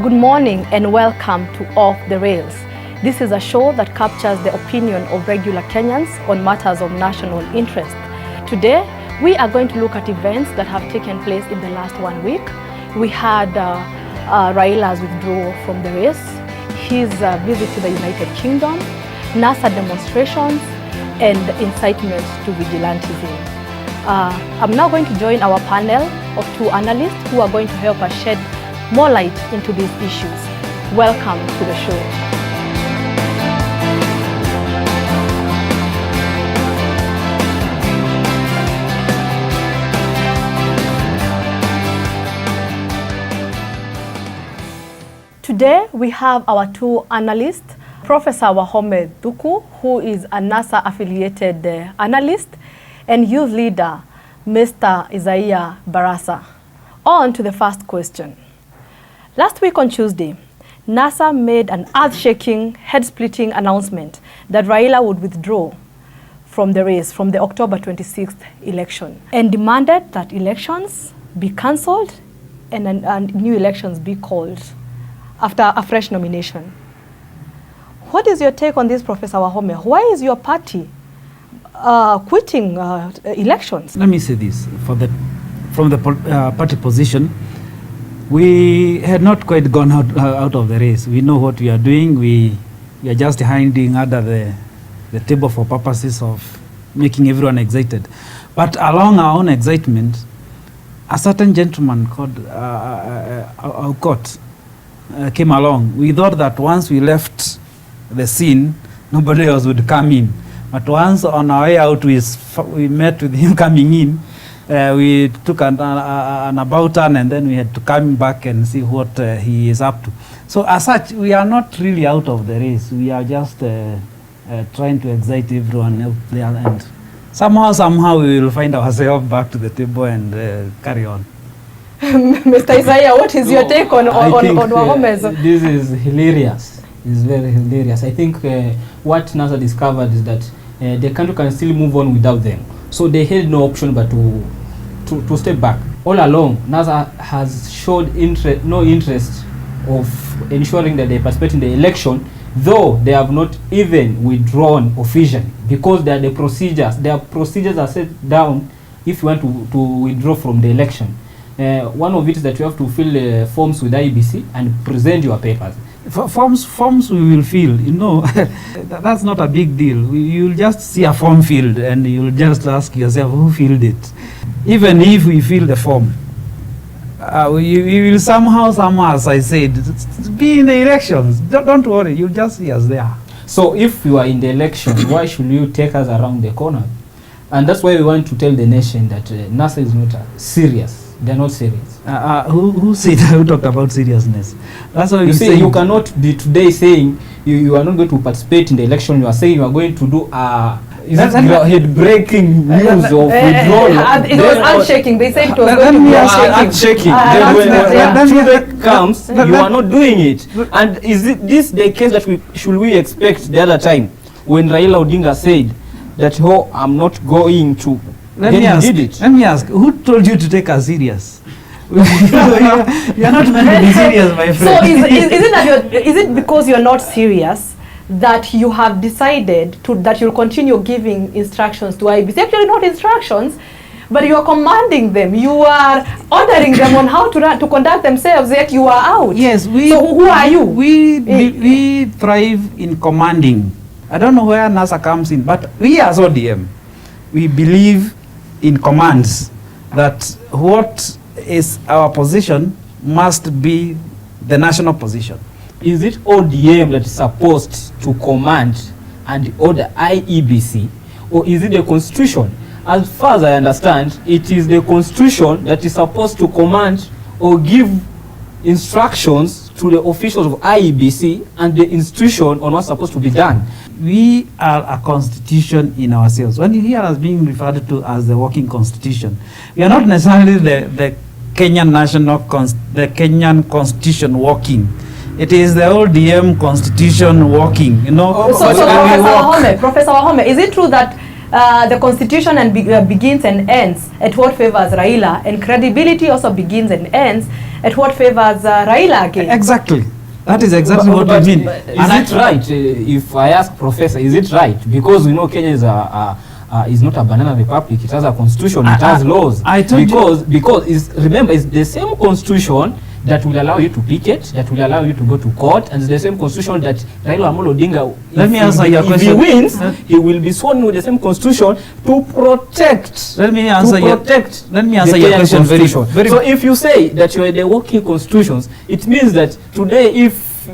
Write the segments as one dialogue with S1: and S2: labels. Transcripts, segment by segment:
S1: Good morning and welcome to Off the Rails. This is a show that captures the opinion of regular Kenyans on matters of national interest. Today, we are going to look at events that have taken place in the last 1 week. We had Raila's withdrawal from the race, his visit to the United Kingdom, NASA demonstrations, and incitement to vigilantism. I'm now going to join our panel of two analysts who are going to help us shed more light into these issues. Welcome to the show. Today we have our two analysts, Professor Wahome Thuku, who is a NASA affiliated analyst, and youth leader, Mr. Isaiah Barasa. On to the first question. Last week on Tuesday, NASA made an earth-shaking, head-splitting announcement that Raila would withdraw from the race from the October 26th election and demanded that elections be cancelled and new elections be called after a fresh nomination. What is your take on this, Professor Wahome? Why is your party quitting elections?
S2: Let me say this, from the party position, we had not quite gone out of the race. We know what we are doing. We are just hiding under the table for purposes of making everyone excited. But along our own excitement, a certain gentleman called Aukot came along. We thought that once we left the scene, nobody else would come in. But once on our way out, we met with him coming in. We took an about turn, and then we had to come back and see what he is up to. So as such, we are not really out of the race. We are just trying to excite everyone out there, and somehow we will find ourselves back to the table and carry on.
S1: Mr. Isaiah, what is your take on Wahome's?
S3: This is hilarious. It's very hilarious. I think what NASA discovered is that the country can still move on without them. So they had no option but to step back. All along, NASA has showed no interest of ensuring that they participate in the election, though they have not even withdrawn officially, because there are the procedures. Their procedures are set down if you want to withdraw from the election. One of it is that you have to fill forms with IBC and present your papers.
S2: Forms we will fill, that's not a big deal. You'll just see a form filled and you'll just ask yourself who filled it. Even if we fill the form, we will somehow, as I said, be in the elections. Don't worry, you'll just see us there.
S3: So if you are in the election, why should you take us around the corner? And that's why we want to tell the nation that NASA is not serious. They're not serious.
S2: Who talked about seriousness? That's why
S3: you say you cannot be today saying you are not going to participate in the election. You are saying you are going to do head-breaking news of withdrawal.
S1: It was earth-shaking. They said it was
S3: earth-shaking. When truth comes, you are not doing it. And is this the case that should we expect the other time when Raila Odinga said that I'm not going to?
S2: Let me ask, who told you to take us serious? You are not meant to be serious, my friend.
S1: So is it because you're not serious that you have decided that you'll continue giving instructions to IBC? Actually, not instructions, but you are commanding them. You are ordering them on how to conduct themselves, yet you are out.
S2: Yes.
S1: So who are you?
S2: We thrive in commanding. I don't know where NASA comes in, but we as ODM, we believe in commands, that what is our position must be the national position.
S3: Is it ODM that is supposed to command and order IEBC, or is it the Constitution? As far as I understand, it is the Constitution that is supposed to command or give instructions to the officials of IEBC and the institution on what's supposed to be done.
S2: We are a constitution in ourselves. When you hear us being referred to as the working constitution, we are not necessarily the Kenyan the Kenyan constitution working. It is the ODM constitution working,
S1: Professor Wahome, is it true that the constitution begins and ends at what favors Raila, and credibility also begins and ends at what favors Raila again.
S2: Exactly. That is exactly what we mean.
S3: Is it right? If I ask Professor, is it right? Because we know Kenya is not a banana republic. It has a constitution. It has laws.
S2: I told
S3: because remember, it's the same constitution that will allow you to picket, that will allow you to go to court, and it's the same constitution that Raila Amolo Odinga,
S2: Let me answer your question.
S3: If he wins, he will be sworn with the same constitution to protect.
S2: Let me answer your question very
S3: So if you say that you are the working constitutions, it means that today if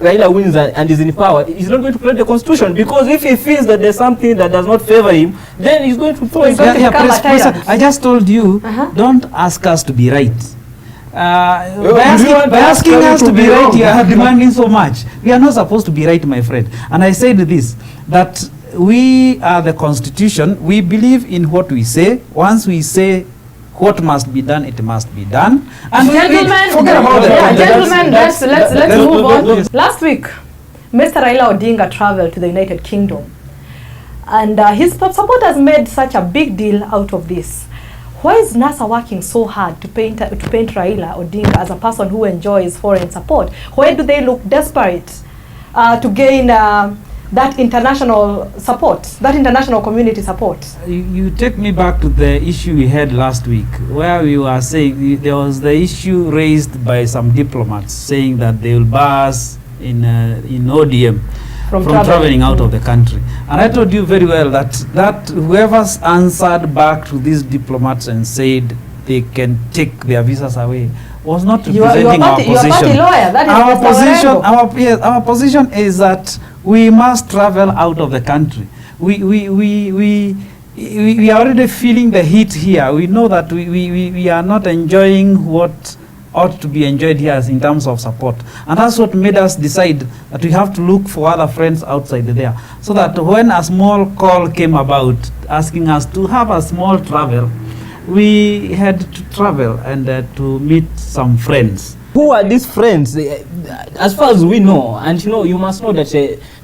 S3: Raila wins and is in power, he's not going to create the constitution, because if he feels that there's something that does not favor him, then he's going to throw it.
S2: I just told you, don't ask us to be right. By asking us to be right, you are demanding so much. We are not supposed to be right, my friend. And I said this, that we are the constitution. We believe in what we say. Once we say what must be done, it must be done. And
S1: gentlemen,
S2: forget about
S1: gentlemen, let's move on. Last week, Mr. Raila Odinga traveled to the United Kingdom, and his supporters made such a big deal out of this. Why is NASA working so hard to paint Raila Odinga as a person who enjoys foreign support? Why do they look desperate to gain that international support, that international community support?
S2: You take me back to the issue we had last week, where we were saying there was the issue raised by some diplomats saying that they will bar us in ODM from traveling out of the country. And I told you very well that whoever's answered back to these diplomats and said they can take their visas away was not representing our position.
S1: You are party lawyer. That is
S2: our position is that we must travel out of the country. We are already feeling the heat here. We know that we are not enjoying what ought to be enjoyed here in terms of support. And that's what made us decide that we have to look for other friends outside there. So that when a small call came about asking us to have a small travel, we had to travel and to meet some friends.
S3: Who are these friends? As far as we know, and you must know that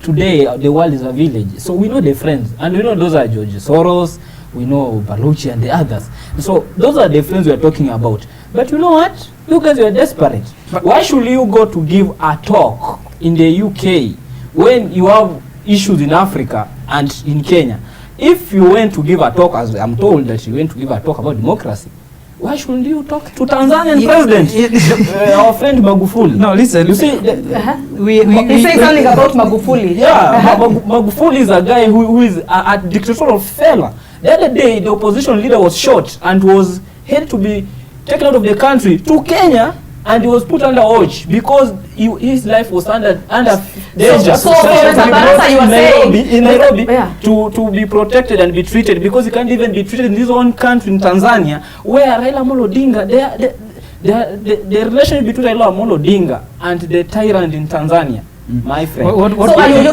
S3: today the world is a village. So we know the friends, and we know those are George Soros, we know Baluchi and the others. So those are the friends we are talking about. But you know what? You guys are desperate. But why should you go to give a talk in the UK when you have issues in Africa and in Kenya? If you went to give a talk, as I'm told that you went to give a talk about democracy, why shouldn't you talk to Tanzanian president, our friend Magufuli?
S2: No, listen.
S3: You see,
S1: he said something about Magufuli.
S3: Yeah, Magufuli is a guy who is a dictatorial fella. The other day, the opposition leader was shot and was had to be taken out of the country to Kenya, and he was put under watch because his life was under danger.
S1: So
S3: in Nairobi, to be protected and be treated, because he can't even be treated in his own country in Tanzania, where Raila Amolo Odinga, the relationship between Raila Amolo Odinga and the tyrant in Tanzania, my friend.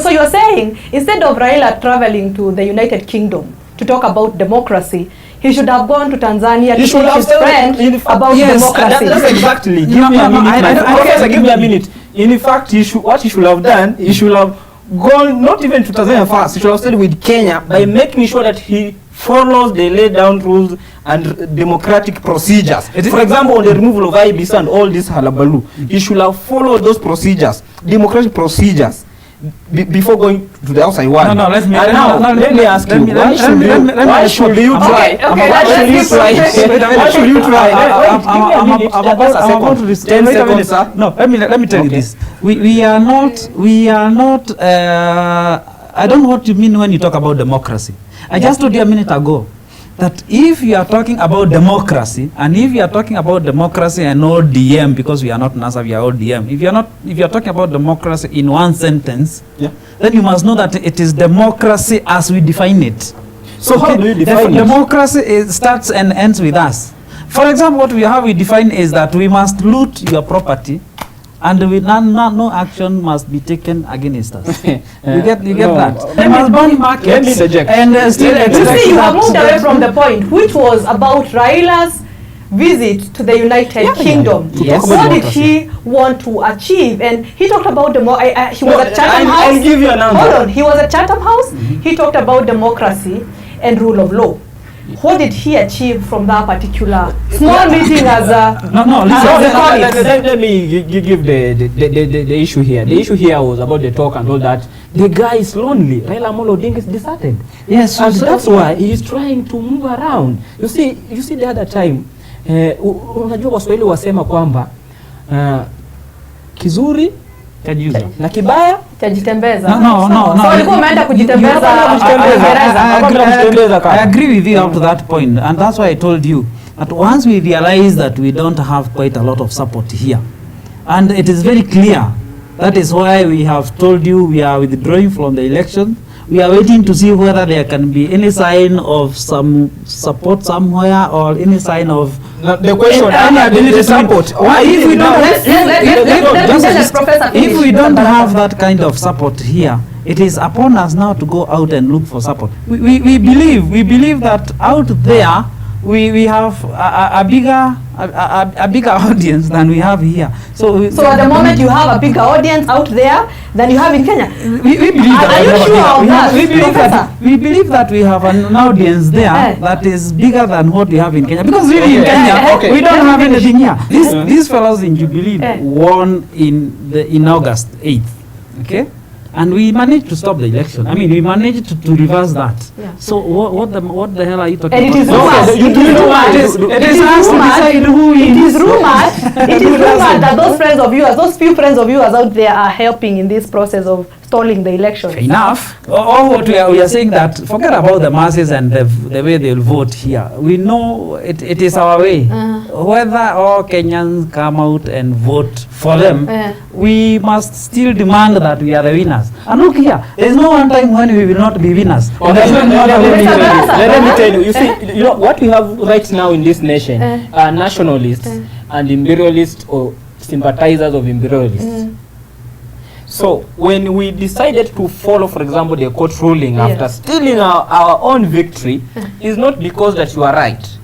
S1: So you're saying instead of Raila traveling to the United Kingdom to talk about democracy, he should have gone to Tanzania to teach his friend about democracy.
S3: That's exactly. Give me a minute. Professor, give me a minute. In fact, what he should have done, he should have gone not even to Tanzania first. He should have stayed with Kenya by making sure that he follows the laid down rules and democratic procedures. For example, on the removal of IBC and all this halabaloo, he should have followed those procedures, democratic procedures, before going to the outside world.
S2: No, let me
S3: ask you, why should you try? Why should you try?
S2: I'm about to respond.
S3: 10 seconds, sir.
S2: No, let me tell you this. We are not, I don't know what you mean when you talk about democracy. I just told you a minute ago that if you are talking about democracy, and if you are talking about democracy and ODM, because we are not NASA, we are ODM, if you are talking about democracy in one sentence, then you must know that it is democracy as we define it.
S3: So how do you define it?
S2: Democracy starts and ends with us. For example, what we define is that we must loot your property, and no action must be taken against us. You get that? They must burn markets and still
S1: extract. You see, you have moved away from the point, which was about Raila's visit to the United Kingdom.
S2: Yes.
S1: What did he want to achieve? And he talked about he was at Chatham House.
S3: I'll give you an answer.
S1: Hold on, he was at Chatham House. He talked about democracy and rule of law. What did he achieve from that particular small meeting as a...
S3: Let me give the issue here. The issue here was about the talk and all that. The guy is lonely. Raila Amolo Odinga is deserted.
S2: Yes,
S3: and so that's why he is trying to move around. You see the other time, unajua Waswahili wasema kwamba kizuri na kibaya
S1: tajitembeza.
S2: No.
S1: So walikuwa wameenda kujitembeza.
S2: I agree with you up to that point, and that's why I told you that once we realize that we don't have quite a lot of support here, and it is very clear, that is why we have told you we are withdrawing from the election. We are waiting to see whether there can be any sign of some support somewhere or any sign of
S3: the question, any ability to support.
S2: If we don't have that kind of support here, it is upon us now to go out and look for support. We believe that out there we have a bigger audience than we have here. So
S1: at the moment you have a bigger audience out there than you have in Kenya.
S2: We believe that.
S1: Are you sure of that?
S2: We believe that we have an audience there that is bigger than what we have in Kenya. Because really in Kenya, we don't have anything here. These fellows in Jubilee won in August 8th. Okay? And we managed to stop the election. I mean, we managed to reverse that. Yeah. So what the hell are you talking about?
S1: It is rumored. It is rumored that those friends of yours, those few friends of yours out there are helping in this process of stalling the election.
S2: Fair enough. All what we are saying that forget about the masses and the way they'll vote here. We know it is our way. Whether all Kenyans come out and vote for them, we must still demand that we are the winners. And look here, there is no one time when we will not be winners.
S3: Let me tell you. You see, you know what we have right now in this nation are nationalists and imperialists or sympathizers of imperialists. So when we decided to follow, for example, the court ruling after stealing our own victory, it's not because that you are right.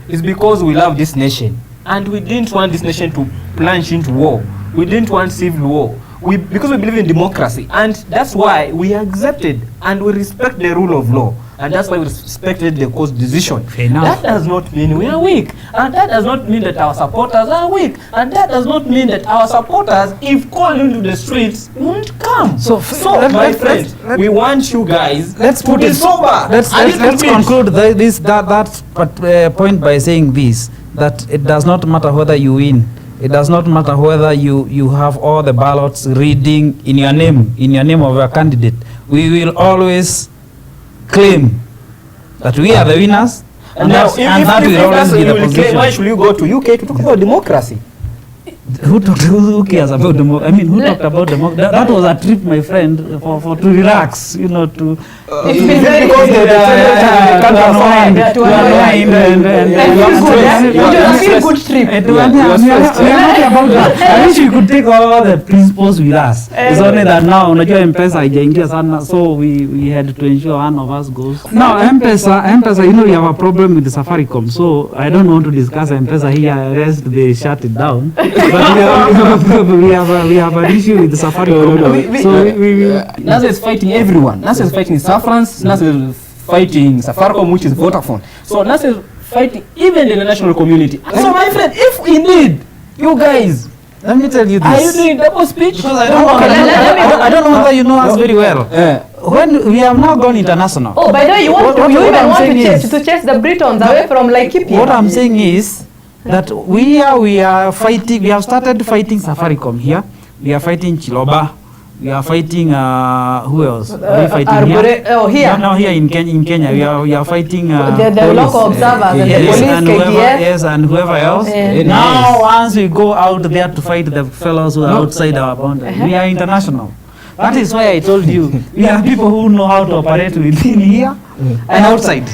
S3: It's because we love this nation. And we didn't want this nation to plunge into war. We didn't want civil war. Because we believe in democracy. And that's why we accepted and we respect the rule of law. And that's why we respected the court's decision. That does not mean we are weak. And that does not mean that our supporters are weak. And that does not mean that our supporters, if called into the streets, won't come. So my friend, we want you guys to be sober.
S2: Let's conclude that point by saying this, that it does not matter whether you win. It does not matter whether you have all the ballots reading in your name of your candidate. We will always claim that we are the winners, and that will always be the position.
S3: Why should you go to UK to talk about democracy?
S2: Who cares about democracy? I mean, who talked about democracy? That was a trip, my friend, for to relax, you know, to
S1: it's been very good.
S2: To unwind and
S1: good trip.
S2: We are not about that. I wish we could take all the principles with us. It's only that now, unajua M-Pesa haijaingia sana, so we had to ensure one of us goes. Now, M-Pesa, you know, we have a problem with the Safaricom, so I don't want to discuss M-Pesa here, rest they shut it down. But we have an issue with the Safaricom.
S3: NASA is fighting everyone. NASA is fighting France, NASA is fighting Safaricom, which is Vodafone. So NASA is fighting even in the national community. So my friend, if indeed you guys,
S2: let me tell you this.
S3: Are you doing double speech?
S2: Because I don't know whether you know us very well. When we have now gone international.
S1: Oh, by the way, you even want to chase the Britons away from Laikipia.
S2: What I'm saying is that we are fighting. We have started fighting Safaricom here. We are fighting Chiloba. We are fighting who else? Are we fighting here?
S1: Oh, here.
S2: No, here in Kenya. We are fighting
S1: the local observers and the police,
S2: and whoever else. Now, once we go out there to fight the fellows who are outside our boundary, we are international. That is why I told you we are people who know how to operate within here and outside.